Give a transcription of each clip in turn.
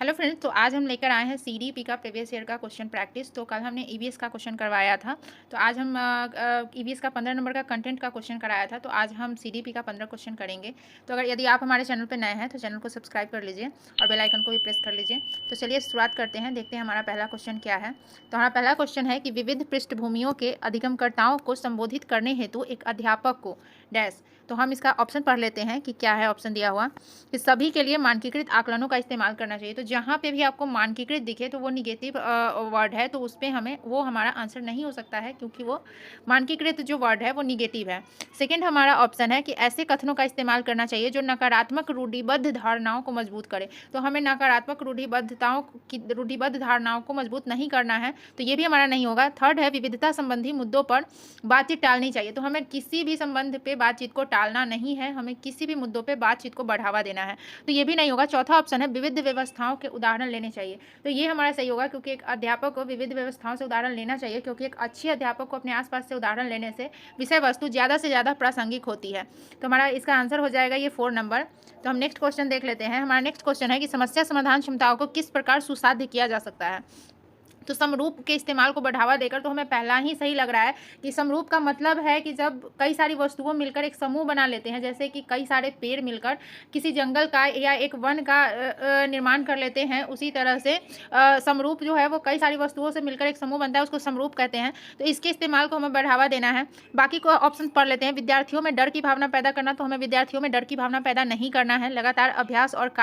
Hello friends, तो आज हम लेकर आए हैं सीडीपी का प्रीवियस ईयर का क्वेश्चन प्रैक्टिस। तो कल हमने ईवीएस का क्वेश्चन करवाया था, तो आज हम ईवीएस का 15 नंबर का कंटेंट का क्वेश्चन कराया था, तो आज हम सीडीपी का 15 क्वेश्चन करेंगे। तो अगर यदि आप हमारे चैनल पर नए हैं तो चैनल को सब्सक्राइब कर लीजिए और बेल आइकन को भी प्रेस कर लीजिए। तो चलिए शुरुआत करते हैं, देखते हैं हमारा पहला क्वेश्चन क्या है। तो हमारा पहला क्वेश्चन है कि विविध पृष्ठभूमियों के अधिगमकर्ताओं को संबोधित करने हेतु एक अध्यापक को डैश। तो हम इसका ऑप्शन पढ़ लेते हैं कि क्या है ऑप्शन दिया हुआ कि सभी के लिए मानकीकृत आकलनों का इस्तेमाल करना चाहिए। तो जहाँ पे भी आपको मानकीकृत दिखे तो वो निगेटिव वर्ड है, तो उस पर हमें वो हमारा आंसर नहीं हो सकता है, क्योंकि वो मानकीकृत जो वर्ड है वो निगेटिव है। सेकंड हमारा ऑप्शन है कि ऐसे कथनों का इस्तेमाल करना चाहिए जो नकारात्मक रूढ़िबद्ध धारणाओं को मजबूत करे। तो हमें नकारात्मक रूढ़िबद्ध धारणाओं को मजबूत नहीं करना है, तो ये भी हमारा नहीं होगा। थर्ड है विविधता संबंधी मुद्दों पर बातचीत टालनी चाहिए। तो हमें किसी भी संबंध पे बातचीत को टालना नहीं है, हमें किसी भी मुद्दों पे बातचीत को बढ़ावा देना है, तो ये भी नहीं होगा। चौथा ऑप्शन है विविध व्यवस्थाओं के उदाहरण लेने चाहिए। तो ये हमारा सही होगा, क्योंकि एक अध्यापक को विविध व्यवस्थाओं से उदाहरण लेना चाहिए, क्योंकि एक अच्छे अध्यापक को अपने आसपास से उदाहरण लेने से विषय वस्तु ज़्यादा से ज़्यादा प्रासंगिक होती है। तो हमारा इसका आंसर हो जाएगा ये 4 नंबर। तो हम नेक्स्ट क्वेश्चन देख लेते हैं। हमारा नेक्स्ट क्वेश्चन है कि समस्या समाधान क्षमताओं को किस प्रकार सुसाध्य किया जा सकता है। तो समरूप के इस्तेमाल को बढ़ावा देकर, तो हमें पहला ही सही लग रहा है कि समरूप का मतलब है कि जब कई सारी वस्तुओं मिलकर एक समूह बना लेते हैं, जैसे कि कई सारे पेड़ मिलकर किसी जंगल का या एक वन का निर्माण कर लेते हैं, उसी तरह से समरूप जो है वो कई सारी वस्तुओं से मिलकर एक समूह बनता है, उसको समरूप कहते हैं। तो इसके इस्तेमाल को हमें बढ़ावा देना है। बाकी को ऑप्शन पढ़ लेते हैं। विद्यार्थियों में डर की भावना पैदा करना, तो हमें विद्यार्थियों में डर की भावना पैदा नहीं करना है। लगातार अभ्यास और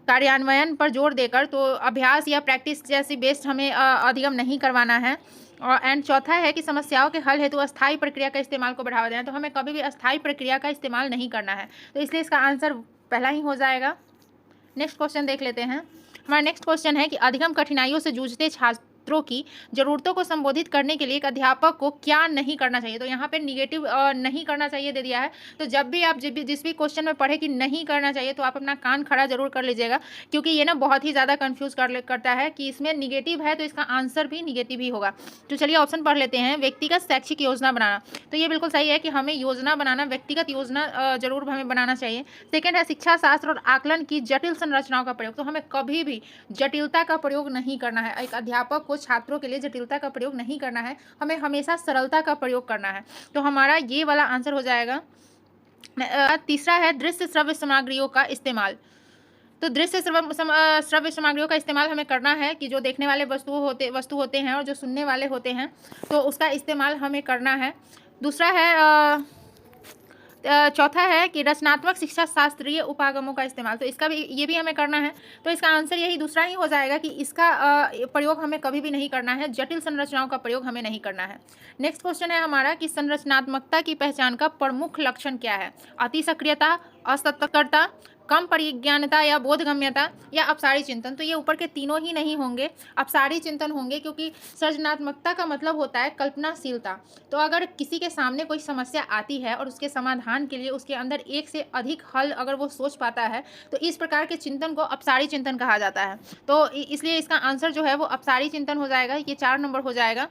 कार्यान्वयन पर जोर देकर, तो अभ्यास या प्रैक्टिस जैसी बेस्ड हमें अधिगम नहीं करवाना है। और एंड चौथा है कि समस्याओं के हल हेतु अस्थायी प्रक्रिया का इस्तेमाल को बढ़ावा देना, तो हमें कभी भी अस्थायी प्रक्रिया का इस्तेमाल नहीं करना है, तो इसलिए इसका आंसर पहला ही हो जाएगा। नेक्स्ट क्वेश्चन देख लेते हैं। हमारा नेक्स्ट क्वेश्चन है कि अधिगम कठिनाइयों से जूझते छात्रों की जरूरतों को संबोधित करने के लिए एक अध्यापक को क्या नहीं करना चाहिए। तो यहाँ पे निगेटिव नहीं करना चाहिए दे दिया है। तो जब भी आप जिस भी क्वेश्चन में पढ़े कि नहीं करना चाहिए, तो आप अपना कान खड़ा जरूर कर लीजिएगा, क्योंकि ये ना बहुत ही ज़्यादा कंफ्यूज करता है कि इसमें निगेटिव है, तो इसका आंसर भी निगेटिव ही होगा। तो चलिए ऑप्शन पढ़ लेते हैं। व्यक्तिगत शैक्षिक योजना बनाना, तो ये बिल्कुल सही है कि हमें योजना बनाना, व्यक्तिगत योजना जरूर हमें बनाना चाहिए। सेकेंड है शिक्षा शास्त्र और आकलन की जटिल संरचनाओं का प्रयोग, तो हमें कभी भी जटिलता का प्रयोग नहीं करना है। एक अध्यापक को छात्रों के लिए जटिलता का प्रयोग नहीं करना है, हमें हमेशा सरलता का प्रयोग करना है। तो हमारा ये वाला आंसर हो जाएगा। तीसरा है दृश्य श्रव्य सामग्रियों का इस्तेमाल। तो दृश्य श्रव्य सामग्रियों का इस्तेमाल हमें करना है कि जो देखने वाले वस्तु होते हैं और जो सुनने वाले होते हैं, तो उसका इस्तेमाल हमें करना है। दूसरा है चौथा है कि रचनात्मक शिक्षा शास्त्रीय उपागमों का इस्तेमाल, तो इसका भी ये भी हमें करना है। तो इसका आंसर यही दूसरा ही हो जाएगा कि इसका प्रयोग हमें कभी भी नहीं करना है, जटिल संरचनाओं का प्रयोग हमें नहीं करना है। नेक्स्ट क्वेश्चन है हमारा कि संरचनात्मकता की पहचान का प्रमुख लक्षण क्या है। अति सक्रियता, असतर्कता, कम परिज्ञानता या बोधगम्यता या अपसारी चिंतन। तो ये ऊपर के तीनों ही नहीं होंगे, अपसारी चिंतन होंगे, क्योंकि सृजनात्मकता का मतलब होता है कल्पनाशीलता। तो अगर किसी के सामने कोई समस्या आती है और उसके समाधान के लिए उसके अंदर एक से अधिक हल अगर वो सोच पाता है, तो इस प्रकार के चिंतन को अपसारी चिंतन कहा जाता है। तो इसलिए इसका आंसर जो है वो अपसारी चिंतन हो जाएगा, ये 4 नंबर हो जाएगा।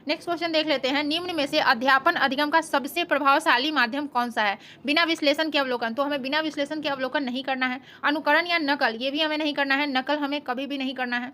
नेक्स्ट क्वेश्चन देख लेते हैं। निम्न में से अध्यापन अधिगम का सबसे प्रभावशाली माध्यम कौन सा है। बिना विश्लेषण के अवलोकन, तो हमें बिना विश्लेषण के अवलोकन नहीं करना है। अनुकरण या नकल, ये भी हमें नहीं करना है, नकल हमें कभी भी नहीं करना है।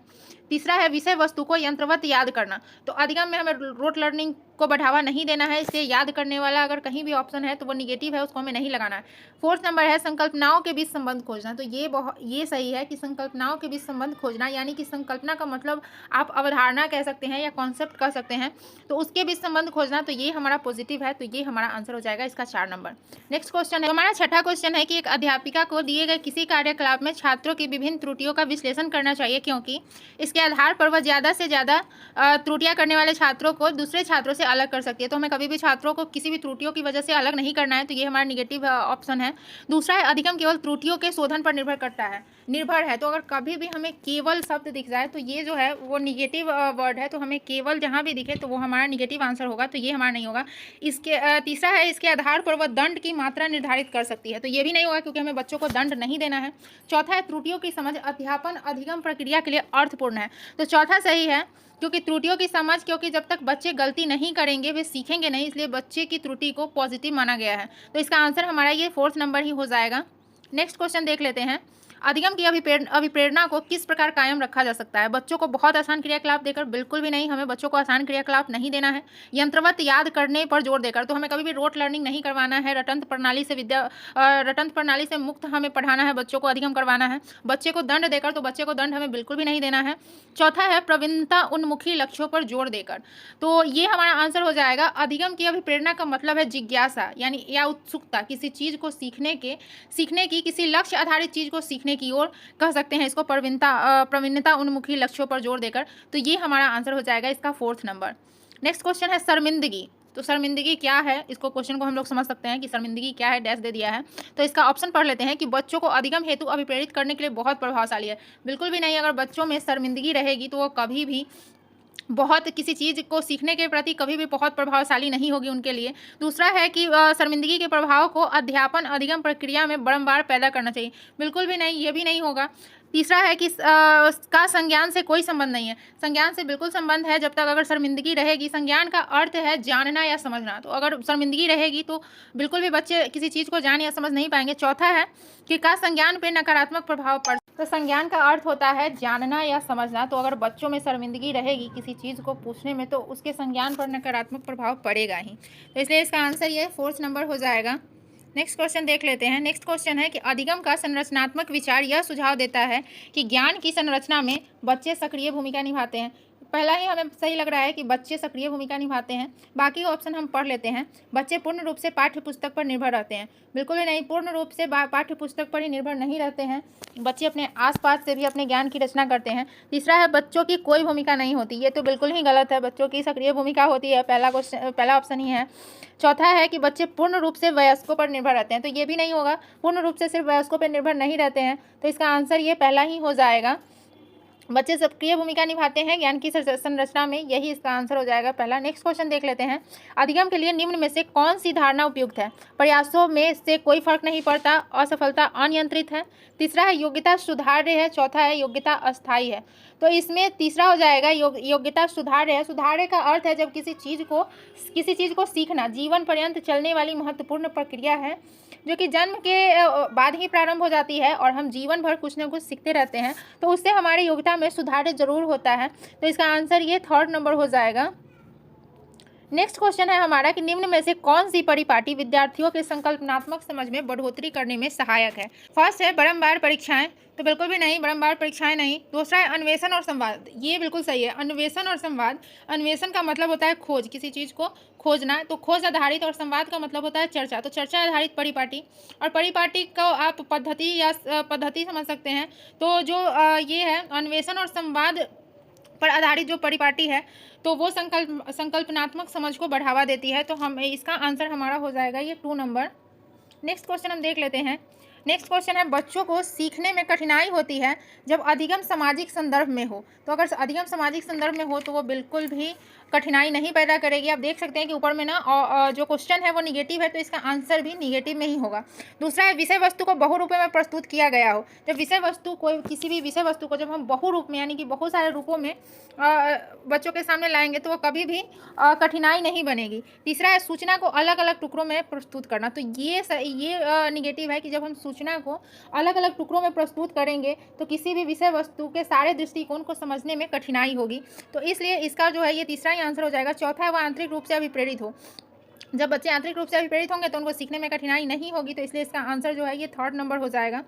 तीसरा है विषय वस्तु को यंत्रवत याद करना, तो अधिगम में हमें रोट लर्निंग को बढ़ावा नहीं देना है, इसलिए याद करने वाला अगर कहीं भी ऑप्शन है तो वो निगेटिव है, उसको हमें नहीं लगाना है। फोर्थ नंबर है संकल्पनाओं के बीच संबंध खोजना, तो ये सही है कि संकल्पनाओं के बीच संबंध खोजना, यानी कि संकल्पना का मतलब आप अवधारणा कह सकते हैं या कॉन्सेप्ट कह सकते हैं, तो उसके बीच संबंध खोजना, तो ये हमारा पॉजिटिव है, तो ये हमारा आंसर हो जाएगा इसका 4 नंबर। नेक्स्ट क्वेश्चन है हमारा छठा क्वेश्चन है कि एक अध्यापिका को दिए गए किसी कार्यकलाप में छात्रों की विभिन्न त्रुटियों का विश्लेषण करना चाहिए, क्योंकि इसके आधार पर वह ज़्यादा से ज़्यादा त्रुटियां करने वाले छात्रों को दूसरे छात्रों से अलग कर सकती है। तो हमें कभी भी छात्रों को किसी भी त्रुटियों की वजह से अलग नहीं करना है, तो ये हमारा निगेटिव ऑप्शन है। दूसरा है अधिगम केवल त्रुटियों के शोधन पर निर्भर है, तो अगर कभी भी हमें केवल शब्द दिख जाए तो ये जो है वो निगेटिव वर्ड है, तो हमें केवल जहाँ भी दिखे तो वो हमारा निगेटिव आंसर होगा, तो ये हमारा नहीं होगा। इसके तीसरा है इसके आधार पर वह दंड की मात्रा निर्धारित कर सकती है, तो ये भी नहीं होगा, क्योंकि हमें बच्चों को दंड नहीं देना है। चौथा है त्रुटियों की समझ अध्यापन अधिगम प्रक्रिया के लिए अर्थपूर्ण है, तो चौथा सही है, क्योंकि त्रुटियों की समझ, क्योंकि जब तक बच्चे गलती नहीं करेंगे वे सीखेंगे नहीं, इसलिए बच्चे की त्रुटि को पॉजिटिव माना गया है, तो इसका आंसर हमारा ये 4th नंबर ही हो जाएगा। नेक्स्ट क्वेश्चन देख लेते हैं। अधिगम की अभिप्रेरणा को किस प्रकार कायम रखा जा सकता है? बच्चों को बहुत आसान क्रियाकलाप देकर? बिल्कुल भी नहीं, हमें बच्चों को आसान क्रियाकलाप नहीं देना है। यंत्रवत याद करने पर जोर देकर? तो हमें कभी भी रोट लर्निंग नहीं करवाना है। रटंत प्रणाली से मुक्त हमें पढ़ाना है, बच्चों को अधिगम करवाना है। बच्चे को दंड देकर? तो बच्चे को दंड हमें बिल्कुल भी नहीं देना है। चौथा है प्रवीणता उन्मुखी लक्ष्यों पर जोर देकर। तो ये हमारा आंसर हो जाएगा। अधिगम की अभिप्रेरणा का मतलब है जिज्ञासा यानी या उत्सुकता, किसी चीज को सीखने की, किसी लक्ष्य आधारित चीज को सीखने की ओर कह सकते हैं इसको प्रवीणता उन्मुखी लक्ष्यों पर जोर देकर। तो ये हमारा आंसर हो जाएगा इसका 4th नंबर। नेक्स्ट क्वेश्चन है शर्मिंदगी। तो शर्मिंदगी क्या है, इसको क्वेश्चन को हम लोग समझ सकते हैं कि शर्मिंदगी क्या है, डैश दे दिया है। तो इसका ऑप्शन पढ़ लेते हैं कि बच्चों को अधिगम हेतु अभिप्रेरित करने के लिए बहुत प्रभावशाली है। बिल्कुल भी नहीं, अगर बच्चों में शर्मिंदगी रहेगी तो वो कभी भी बहुत किसी चीज़ को सीखने के प्रति कभी भी बहुत प्रभावशाली नहीं होगी उनके लिए। दूसरा है कि शर्मिंदगी के प्रभाव को अध्यापन अधिगम प्रक्रिया में बारंबार पैदा करना चाहिए। बिल्कुल भी नहीं, ये भी नहीं होगा। तीसरा है कि का संज्ञान से कोई संबंध नहीं है। संज्ञान से बिल्कुल संबंध है, जब तक अगर शर्मिंदगी रहेगी। संज्ञान का अर्थ है जानना या समझना, तो अगर शर्मिंदगी रहेगी तो बिल्कुल भी बच्चे किसी चीज़ को जान या समझ नहीं पाएंगे। चौथा है कि का संज्ञान पर नकारात्मक प्रभाव पड़, तो संज्ञान का अर्थ होता है जानना या समझना। तो अगर बच्चों में शर्मिंदगी रहेगी किसी चीज़ को पूछने में तो उसके संज्ञान पर नकारात्मक प्रभाव पड़ेगा ही। तो इसलिए इसका आंसर ये 4th नंबर हो जाएगा। नेक्स्ट क्वेश्चन देख लेते हैं। नेक्स्ट क्वेश्चन है कि अधिगम का संरचनात्मक विचार यह सुझाव देता है कि ज्ञान की संरचना में बच्चे सक्रिय भूमिका निभाते हैं। पहला ही हमें सही लग रहा है कि बच्चे सक्रिय भूमिका निभाते हैं। बाकी ऑप्शन हम पढ़ लेते हैं। बच्चे पूर्ण रूप से पाठ्य पुस्तक पर निर्भर रहते हैं। बिल्कुल भी नहीं, पूर्ण रूप से पाठ्य पुस्तक पर ही निर्भर नहीं रहते हैं। बच्चे अपने आसपास से भी अपने ज्ञान की रचना करते हैं। तीसरा है बच्चों की कोई भूमिका नहीं होती। ये तो बिल्कुल ही गलत है, बच्चों की सक्रिय भूमिका होती है, पहला ऑप्शन ही है। चौथा है कि बच्चे पूर्ण रूप से वयस्कों पर निर्भर रहते हैं। तो ये भी नहीं होगा, पूर्ण रूप से सिर्फ वयस्कों पर निर्भर नहीं रहते हैं। तो इसका आंसर ये पहला ही हो जाएगा। बच्चे सक्रिय भूमिका निभाते हैं ज्ञान की संरचना में, यही इसका आंसर हो जाएगा पहला। नेक्स्ट क्वेश्चन देख लेते हैं। अधिगम के लिए निम्न में से कौन सी धारणा उपयुक्त है? प्रयासों में से कोई फर्क नहीं पड़ता, असफलता अनियंत्रित है। तीसरा है योग्यता सुधार्य है। चौथा है योग्यता अस्थायी है। तो इसमें तीसरा हो जाएगा योग्यता सुधार्य है। सुधार्य का अर्थ है जब किसी चीज़ को सीखना जीवन पर्यंत चलने वाली महत्वपूर्ण प्रक्रिया है, जो कि जन्म के बाद ही प्रारंभ हो जाती है और हम जीवन भर कुछ न कुछ सीखते रहते हैं, तो उससे हमारी योग्यता में सुधार जरूर होता है। तो इसका आंसर ये 3rd नंबर हो जाएगा। नेक्स्ट क्वेश्चन है हमारा कि निम्न में से कौन सी परिपाटी विद्यार्थियों के संकल्पनात्मक समझ में बढ़ोतरी करने में सहायक है? फर्स्ट है बारंबार परीक्षाएं। तो बिल्कुल भी नहीं, बारंबार परीक्षाएं नहीं। दूसरा है अन्वेषण और संवाद। ये बिल्कुल सही है, अन्वेषण और संवाद। अन्वेषण का मतलब होता है खोज, किसी चीज़ को खोजना, तो खोज आधारित। और संवाद का मतलब होता है चर्चा, तो चर्चा आधारित परिपाटी। और परिपाटी को आप पद्धति समझ सकते हैं। तो जो ये है अन्वेषण और संवाद पर आधारित जो परिपाटी है, तो वो संकल्पनात्मक समझ को बढ़ावा देती है। तो हम इसका आंसर हमारा हो जाएगा ये 2 नंबर। नेक्स्ट क्वेश्चन हम देख लेते हैं। नेक्स्ट क्वेश्चन है बच्चों को सीखने में कठिनाई होती है जब अधिगम सामाजिक संदर्भ में हो। तो अगर अधिगम सामाजिक संदर्भ में हो तो वो बिल्कुल भी कठिनाई नहीं पैदा करेगी। आप देख सकते हैं कि ऊपर में ना जो क्वेश्चन है वो निगेटिव है, तो इसका आंसर भी निगेटिव में ही होगा। दूसरा है विषय वस्तु को बहुरूपों में प्रस्तुत किया गया हो। जब किसी भी विषय वस्तु को जब हम बहुरूप में यानी कि बहुत सारे रूपों में बच्चों के सामने लाएंगे तो वो कभी भी कठिनाई नहीं बनेगी। तीसरा है सूचना को अलग अलग टुकड़ों में प्रस्तुत करना। तो ये निगेटिव है कि जब हम सूचना को अलग अलग टुकड़ों में प्रस्तुत करेंगे तो किसी भी विषय वस्तु के सारे दृष्टिकोण को समझने में कठिनाई होगी। तो इसलिए इसका जो है ये तीसरा ही आंसर हो जाएगा। चौथा है वह आंतरिक रूप से अभिप्रेरित हो। जब बच्चे आंतरिक रूप से अभिप्रेरित होंगे तो उनको सीखने में कठिनाई नहीं होगी। तो इसलिए इसका आंसर जो है ये 3rd नंबर हो जाएगा।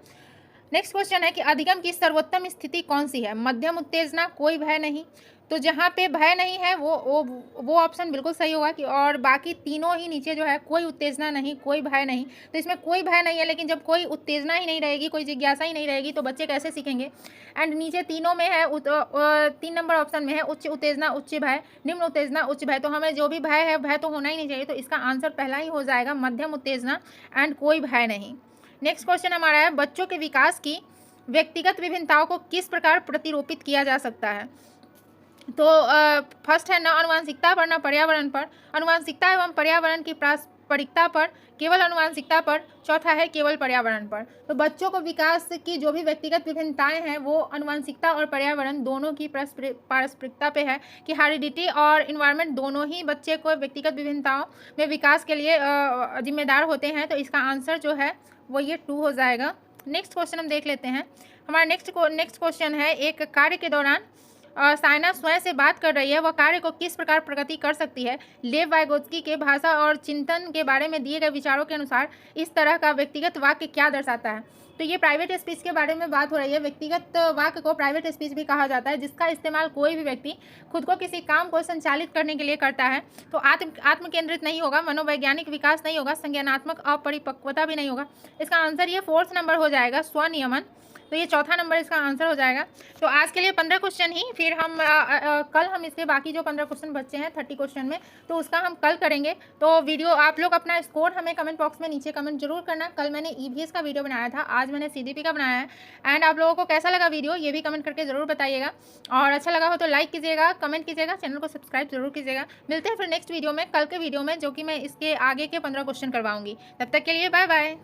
नेक्स्ट क्वेश्चन है कि अधिगम की सर्वोत्तम स्थिति कौन सी है? मध्यम उत्तेजना, कोई भय नहीं। तो जहाँ पे भय नहीं है वो ऑप्शन बिल्कुल सही होगा कि, और बाकी तीनों ही नीचे जो है कोई उत्तेजना नहीं, कोई भय नहीं। तो इसमें कोई भय नहीं है, लेकिन जब कोई उत्तेजना ही नहीं रहेगी, कोई जिज्ञासा ही नहीं रहेगी तो बच्चे कैसे सीखेंगे? एंड नीचे तीनों में है 3 नंबर ऑप्शन में है उच्च उत्तेजना, उच्च भय, निम्न उत्तेजना, उच्च भय। तो हमें जो भी भय है, भय तो होना ही नहीं चाहिए। तो इसका आंसर पहला ही हो जाएगा मध्यम उत्तेजना एंड कोई भय नहीं। नेक्स्ट क्वेश्चन हमारा है बच्चों के विकास की व्यक्तिगत विभिन्नताओं को किस प्रकार प्रतिरूपित किया जा सकता है? तो फर्स्ट है न आनुवंशिकता पर न पर्यावरण पर, आनुवंशिकता एवं पर्यावरण की पारस्परिकता पर, केवल आनुवंशिकता पर। चौथा है केवल पर्यावरण पर। तो बच्चों को विकास की जो भी व्यक्तिगत विभिन्नताएं हैं वो आनुवंशिकता और पर्यावरण दोनों की पारस्परिकता पे है, कि हेरिडिटी और इन्वायरमेंट दोनों ही बच्चे को व्यक्तिगत विभिन्नताओं में विकास के लिए जिम्मेदार होते हैं। तो इसका आंसर जो है वो ये 2 हो जाएगा। नेक्स्ट क्वेश्चन हम देख लेते हैं। हमारा नेक्स्ट क्वेश्चन है, एक कार्य के दौरान साइना स्वयं से बात कर रही है, वह कार्य को किस प्रकार प्रगति कर सकती है? लेव वाइगोत्स्की के भाषा और चिंतन के बारे में दिए गए विचारों के अनुसार इस तरह का व्यक्तिगत वाक्य क्या दर्शाता है? तो ये प्राइवेट स्पीच के बारे में बात हो रही है। व्यक्तिगत वाक्य को प्राइवेट स्पीच भी कहा जाता है, जिसका इस्तेमाल कोई भी व्यक्ति खुद को किसी काम को संचालित करने के लिए करता है। तो आत्म केंद्रित नहीं होगा, मनोवैज्ञानिक विकास नहीं होगा, संज्ञानात्मक अपरिपक्वता भी नहीं होगा। इसका आंसर ये 4th नंबर हो जाएगा, स्वनियमन। तो ये 4था नंबर इसका आंसर हो जाएगा। तो आज के लिए 15 क्वेश्चन ही, फिर हम कल हम इसके बाकी जो 15 क्वेश्चन बच्चे हैं 30 क्वेश्चन में, तो उसका हम कल करेंगे। तो वीडियो आप लोग अपना स्कोर हमें कमेंट बॉक्स में नीचे कमेंट जरूर करना। कल मैंने ईवीएस का वीडियो बनाया था, आज मैंने सीडीपी का बनाया है। एंड आप लोगों को कैसा लगा वीडियो ये भी कमेंट करके ज़रूर बताइएगा, और अच्छा लगा हो तो लाइक कीजिएगा, कमेंट कीजिएगा, चैनल को सब्सक्राइब जरूर कीजिएगा। मिलते हैं फिर नेक्स्ट वीडियो में, कल के वीडियो में, जो कि मैं इसके आगे के 15 क्वेश्चन करवाऊंगी। तब तक के लिए बाय बाय।